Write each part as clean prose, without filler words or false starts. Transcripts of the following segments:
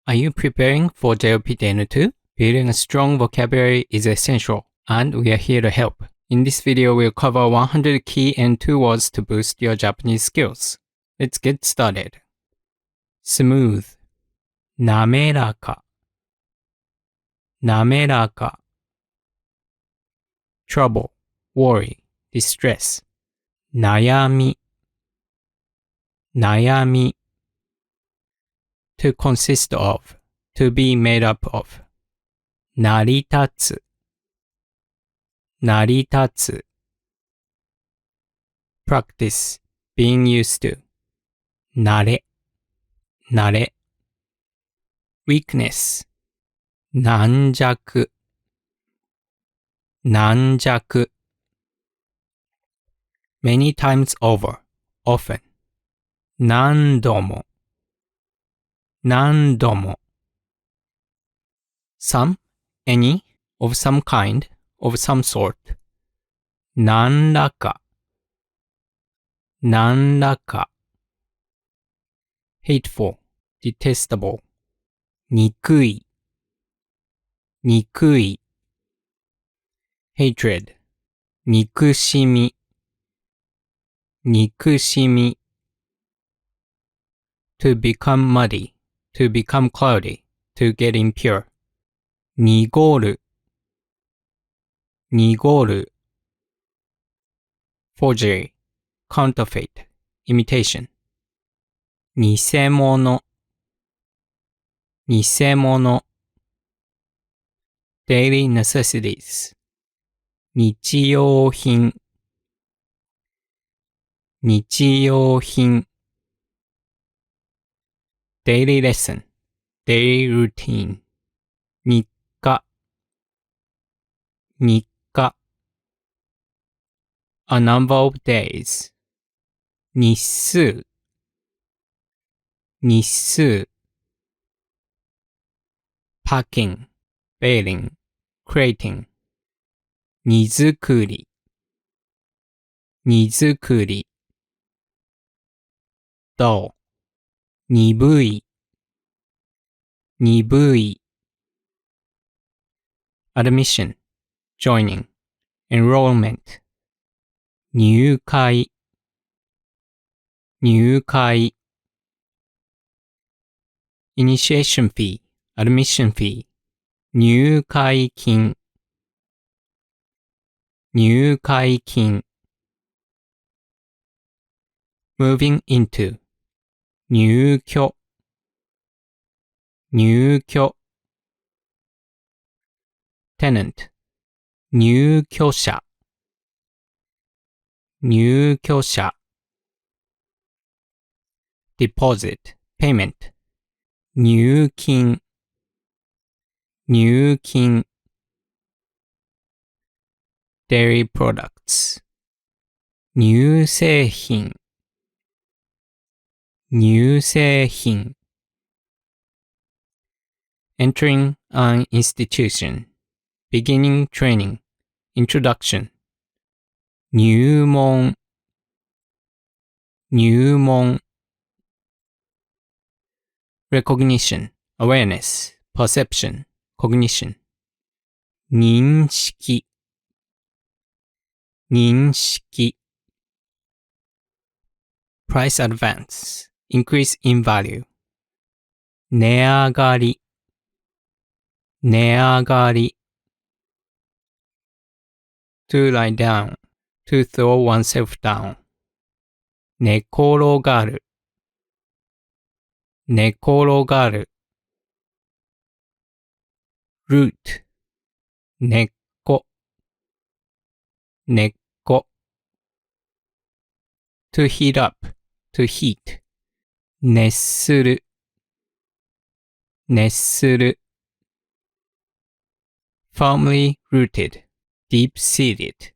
Are you preparing for JLPT N2? Building a strong vocabulary is essential, and we are here to help. In this video, we'll cover 100 key N2 words to boost your Japanese skills. Let's get started. Smooth, 滑らか、滑らか。Trouble, worry, distress, 悩み、悩み。To consist of, to be made up of. 成り立つ、成り立つ。Practice, being used to. 慣れ、慣れ。Weakness, 軟弱、軟弱。Many times over, often. 何度も、何度も。Some, any, of some kind, of some sort. 何らか、何らか。Hateful, detestable. 憎い、憎い。Hatred, 憎しみ、憎しみ。To become muddy, to become cloudy, to get impure. 濁る、濁る。Forgery, counterfeit, imitation. 偽物、偽物。Daily necessities, 日用品、日用品。Daily lesson, daily routine. 日課、日課。A number of days. 日数、日数。Packing, baling, crating. 荷造り、荷造り。dull, 鈍い、鈍い。Admission, joining, enrollment. 入会、入会。Initiation fee, admission fee. 入会金、入会金。Moving into, 入居、入居。Tenant, 入居者、入居者。Deposit, payment. 入金、入金。Dairy products. 乳製品、乳製品。Entering an institution. Beginning training. Introduction. 入門、入門。Recognition, awareness, perception, cognition. 認識、認識。Price advance, increase in value. 値上がり、値上がり。To lie down, to throw oneself down. 寝転がる、寝転がる。Root, 根っこ、根っこ。To heat up, to heat. 熱する、熱する。Firmly rooted, deep-seated.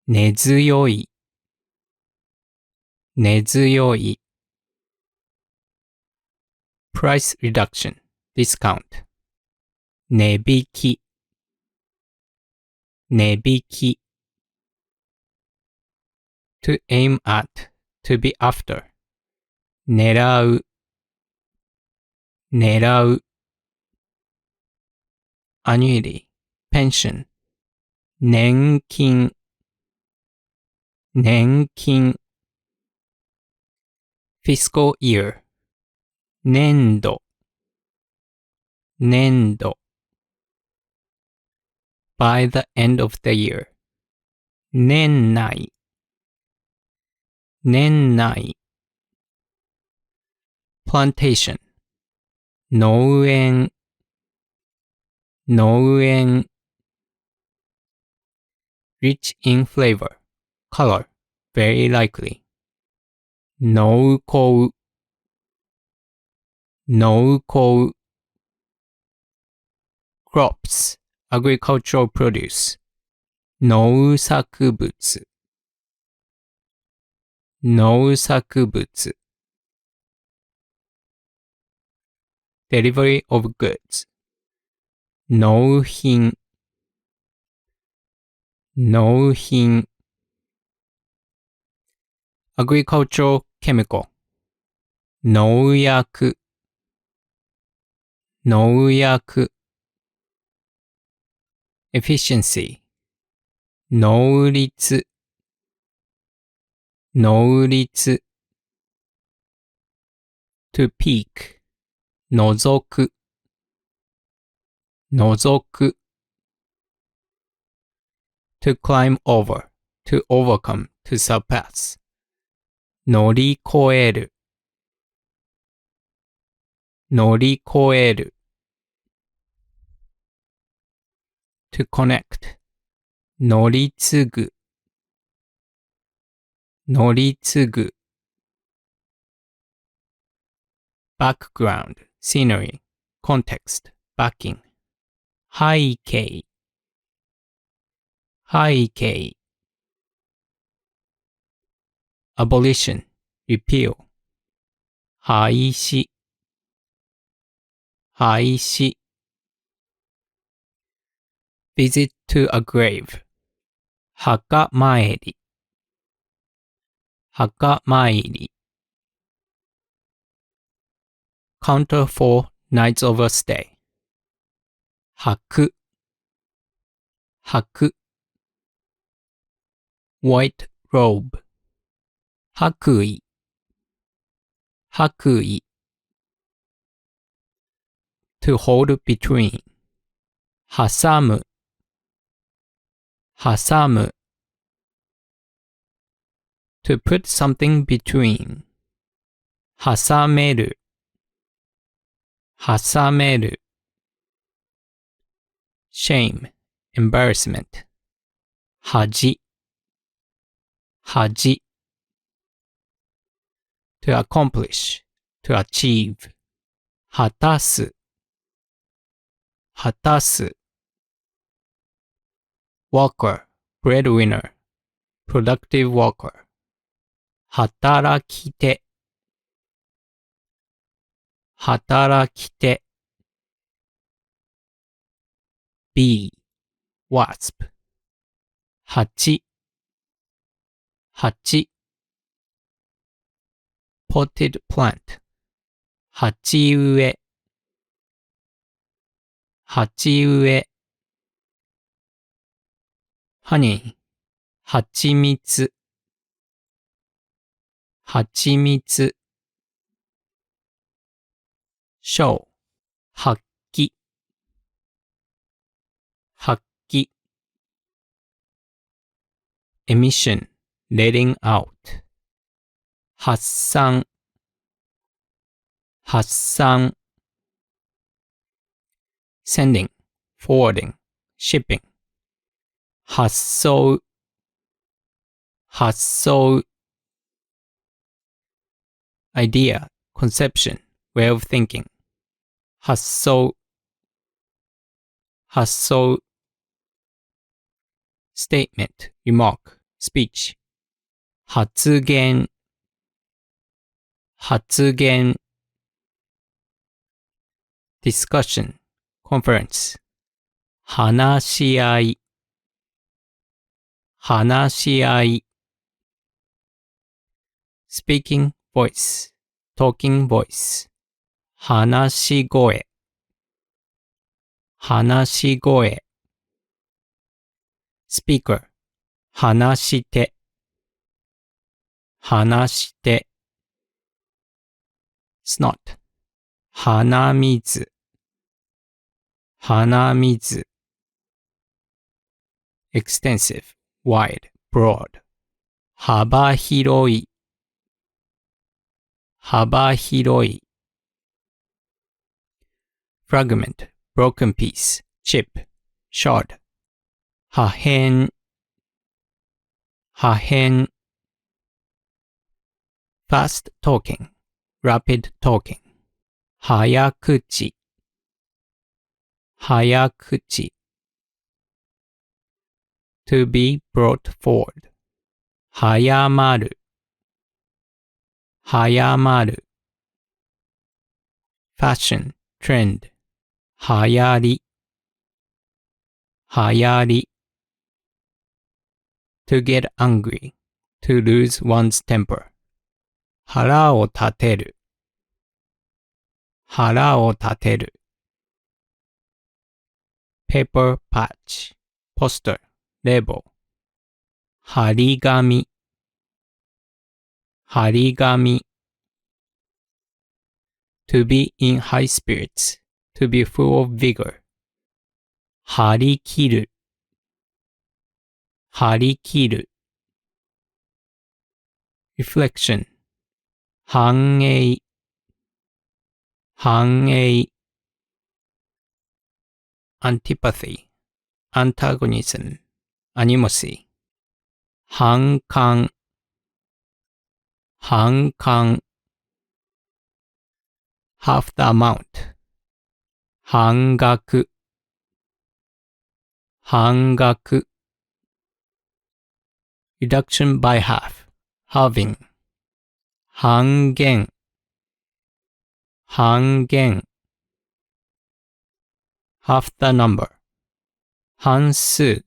根強い、根強い。Price reduction, discount. 値引き、値引き。To aim at, to be after. 狙う、狙う annuity, pension, 年金 fiscal year, 年度 by the end of the year, 年内 plantation, 農園 rich in flavor, color, very likely, 農耕 crops, agricultural produce, 農作物 delivery of goods, 納品 agricultural chemical, 農薬 efficiency, 能率 to peak, 覗く to climb over, to overcome, to surpass, 乗り越える to connect, 乗り継ぐ background, scenery, context, backing, 背景 abolition, repeal, 廃止 visit to a grave, 墓参り counter for nights of a stay, 履く white robe, 白衣 to hold between, 挟む to put something between, 挟める shame, embarrassment, 恥 to accomplish, to achieve, 果たす worker, breadwinner, productive worker, 働き手 bee, wasp, 蜂 potted plant, 鉢植え honey, 蜂蜜 show, 発揮 emission, letting out, 発散 sending, forwarding, shipping, 発想 idea, conception, way of thinking, 発想 statement, remark, speech, 発言 discussion, conference, 話し合い speaking voice, talking voice, 話し声、話し声。speaker、話して、話して。snot、鼻水、鼻水。extensive、wide、broad。幅広い、幅広い。fragment、broken piece、chip、shard。破片、破片。fast talking、rapid talking。早口、早口。to be brought forward。早まる、早まる。fashion、trend。流行り、流行り。to get angry、to lose one's temper。腹を立てる、腹を立てる。paper patch、ポスター、レボ。張り紙、張り紙。to be in high spirits、to be full of vigor。張り切る、張り切る。reflection、反映、反映。antipathy、antagonism、animosity。反感、反感。half the amount、半額、半額。reduction by half、halving。半減、半減。half the number、半数、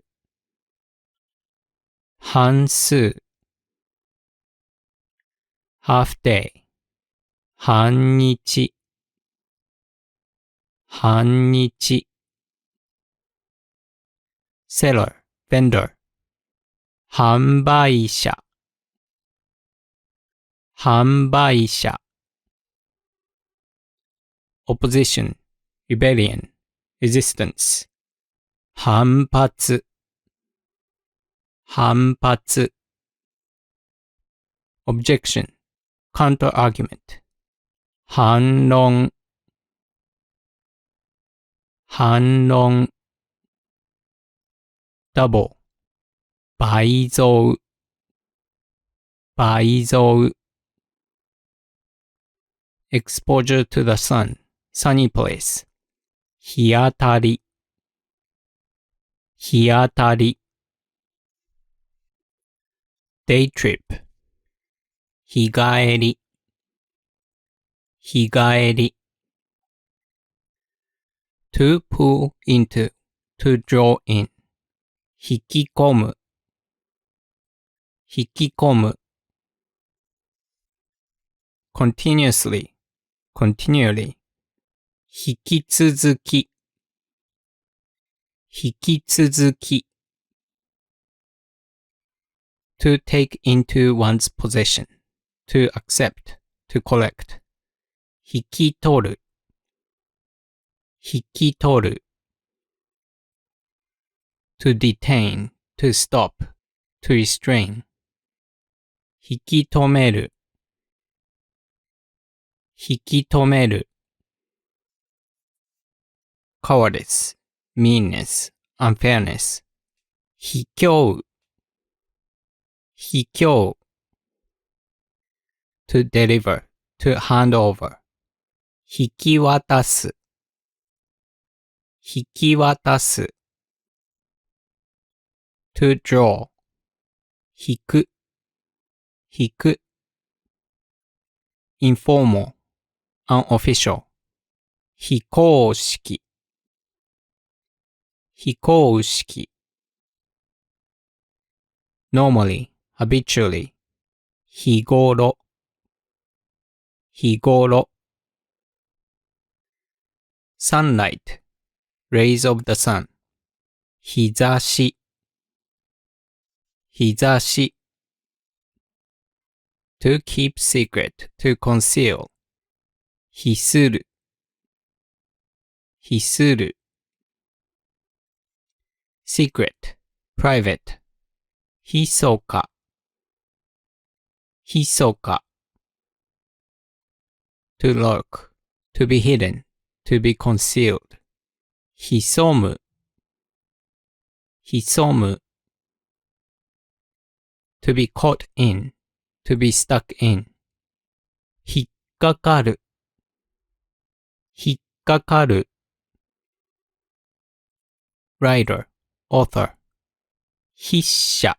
半数。half day、半日、半日。seller、vendor。販売者、販売者。opposition、rebellion、resistance。反発、反発。objection、counter argument。反論、反論。double、倍増、倍増。exposure to the sun、sunny place。日当たり、日当たり。day trip、日帰り、日帰り。to pull into、to draw in。引き込む、引き込む。continuously、continually。引き続き、引き続き。to take into one's possession、to accept、to collect。引き取る、引き取る。to detain、to stop、to restrain。引き止める、引き止める。cowardice、meanness、unfairness。卑怯、卑怯。to deliver、to hand over。引き渡す、引き渡す。to draw、引く、引く。informal、unofficial。非公式、非公式。normally、habitually。日頃、日頃。sunlight, rays of the sun. 日差し、日差し。to keep secret, to conceal. 秘する、秘する。secret, private. ひそか、ひそか。to lurk, to be hidden, to be concealed. 潜む、潜む。to be caught in, to be stuck in. 引っかかる、引っかかる。writer, author. 筆者、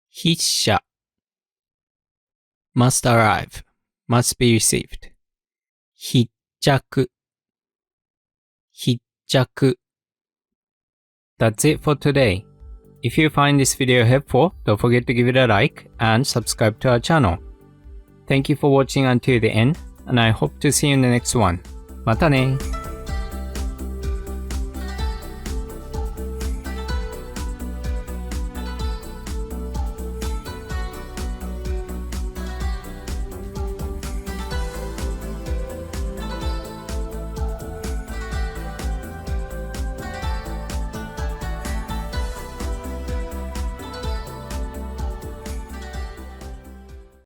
筆者。must arrive, must be received. 必着、必着。That's it for today. If you find this video helpful, don't forget to give it a like and subscribe to our channel. Thank you for watching until the end, and I hope to see you in the next one. またね。